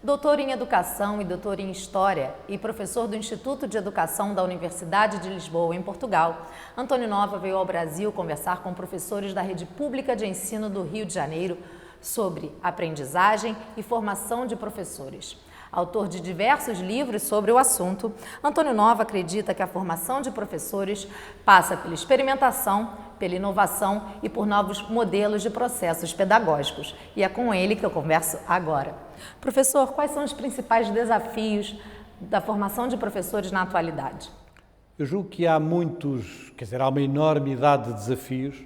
Doutor em Educação e doutor em História e professor do Instituto de Educação da Universidade de Lisboa, em Portugal, Antônio Nova veio ao Brasil conversar com professores da Rede Pública de Ensino do Rio de Janeiro sobre aprendizagem e formação de professores. Autor de diversos livros sobre o assunto, Antônio Nova acredita que a formação de professores passa pela experimentação, pela inovação e por novos modelos de processos pedagógicos. E é com ele que eu converso agora. Professor, quais são os principais desafios da formação de professores na atualidade? Eu julgo que há há uma enormidade de desafios,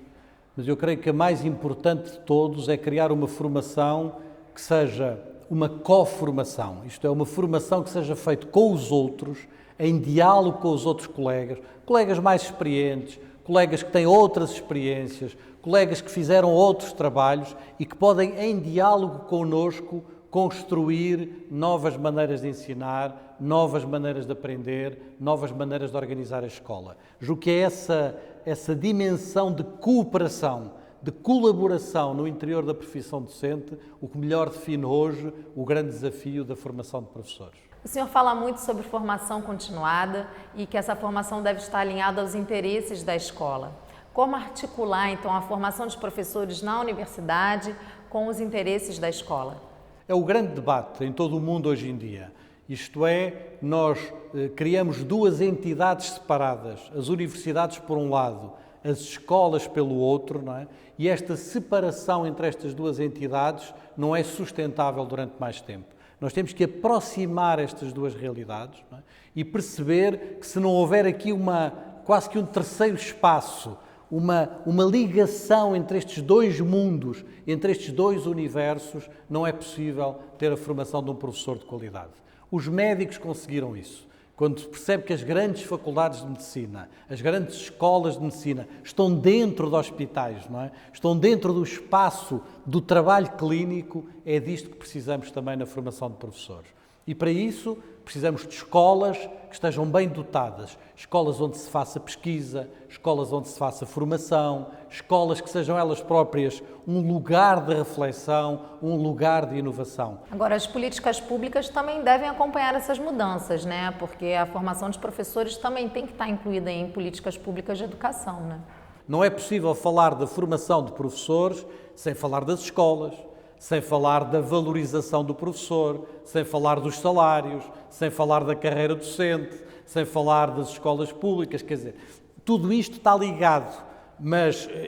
mas eu creio que a mais importante de todos é criar uma formação que seja uma co-formação, isto é, uma formação que seja feita com os outros, em diálogo com os outros colegas mais experientes, colegas que têm outras experiências, colegas que fizeram outros trabalhos e que podem, em diálogo connosco, construir novas maneiras de ensinar, novas maneiras de aprender, novas maneiras de organizar a escola. Julgo que é essa dimensão de cooperação, de colaboração no interior da profissão docente, o que melhor define hoje o grande desafio da formação de professores. O senhor fala muito sobre formação continuada e que essa formação deve estar alinhada aos interesses da escola. Como articular, então, a formação de professores na universidade com os interesses da escola? É o grande debate em todo o mundo hoje em dia. Isto é, nós criamos duas entidades separadas, as universidades por um lado, as escolas pelo outro, não é? E esta separação entre estas duas entidades não é sustentável durante mais tempo. Nós temos que aproximar estas duas realidades, não é? E perceber que se não houver aqui quase que um terceiro espaço, uma ligação entre estes dois mundos, entre estes dois universos, não é possível ter a formação de um professor de qualidade. Os médicos conseguiram isso. Quando se percebe que as grandes faculdades de medicina, as grandes escolas de medicina estão dentro de hospitais, não é? Estão dentro do espaço do trabalho clínico, é disto que precisamos também na formação de professores. E para isso precisamos de escolas que estejam bem dotadas, escolas onde se faça pesquisa, escolas onde se faça formação, escolas que sejam elas próprias um lugar de reflexão, um lugar de inovação. Agora, as políticas públicas também devem acompanhar essas mudanças, né? Porque a formação de professores também tem que estar incluída em políticas públicas de educação, né? Não é possível falar da formação de professores sem falar das escolas, sem falar da valorização do professor, sem falar dos salários, sem falar da carreira docente, sem falar das escolas públicas, quer dizer, tudo isto está ligado,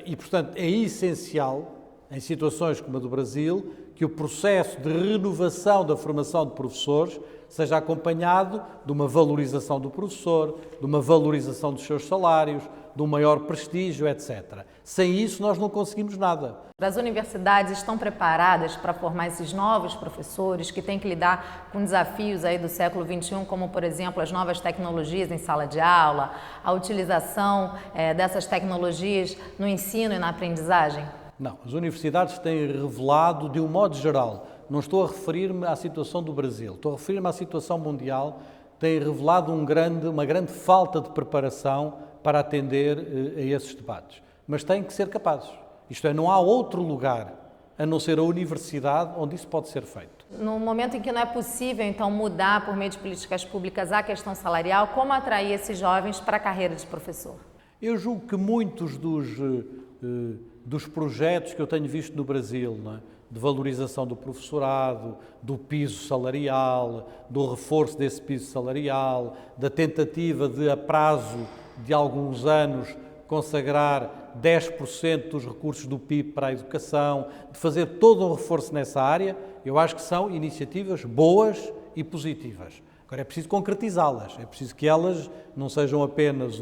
e portanto é essencial, em situações como a do Brasil, que o processo de renovação da formação de professores seja acompanhado de uma valorização do professor, de uma valorização dos seus salários, de um maior prestígio, etc. Sem isso, nós não conseguimos nada. As universidades estão preparadas para formar esses novos professores que têm que lidar com desafios aí do século XXI, como, por exemplo, as novas tecnologias em sala de aula, a utilização dessas tecnologias no ensino e na aprendizagem? Não, as universidades têm revelado, de um modo geral, não estou a referir-me à situação do Brasil, estou a referir-me à situação mundial, têm revelado uma grande falta de preparação para atender a esses debates. Mas têm que ser capazes. Isto é, não há outro lugar, a não ser a universidade, onde isso pode ser feito. No momento em que não é possível, então, mudar por meio de políticas públicas a questão salarial, como atrair esses jovens para a carreira de professor? Eu julgo que muitos dos projetos que eu tenho visto no Brasil, não é? De valorização do professorado, do piso salarial, do reforço desse piso salarial, da tentativa de, a prazo de alguns anos, consagrar 10% dos recursos do PIB para a educação, de fazer todo um reforço nessa área, eu acho que são iniciativas boas e positivas. Agora é preciso concretizá-las, é preciso que elas não sejam apenas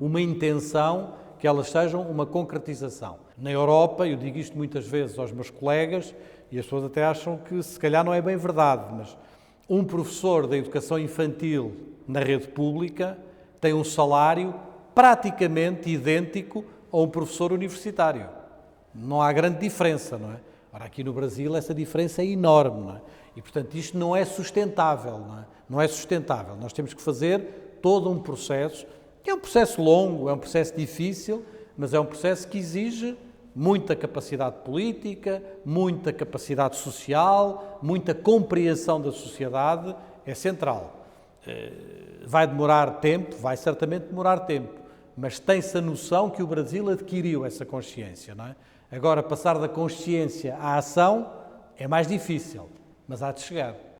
uma intenção, que elas sejam uma concretização. Na Europa, eu digo isto muitas vezes aos meus colegas, e as pessoas até acham que se calhar não é bem verdade, mas um professor da educação infantil na rede pública tem um salário praticamente idêntico a um professor universitário. Não há grande diferença, não é? Ora, aqui no Brasil essa diferença é enorme, não é? E, portanto, isto não é sustentável, não é? Não é sustentável. Nós temos que fazer todo um processo, que é um processo longo, é um processo difícil, mas é um processo que exige muita capacidade política, muita capacidade social, muita compreensão da sociedade é central. Vai demorar tempo, vai certamente demorar tempo, mas tem-se a noção que o Brasil adquiriu essa consciência, não é? Agora, passar da consciência à ação é mais difícil, mas há de chegar.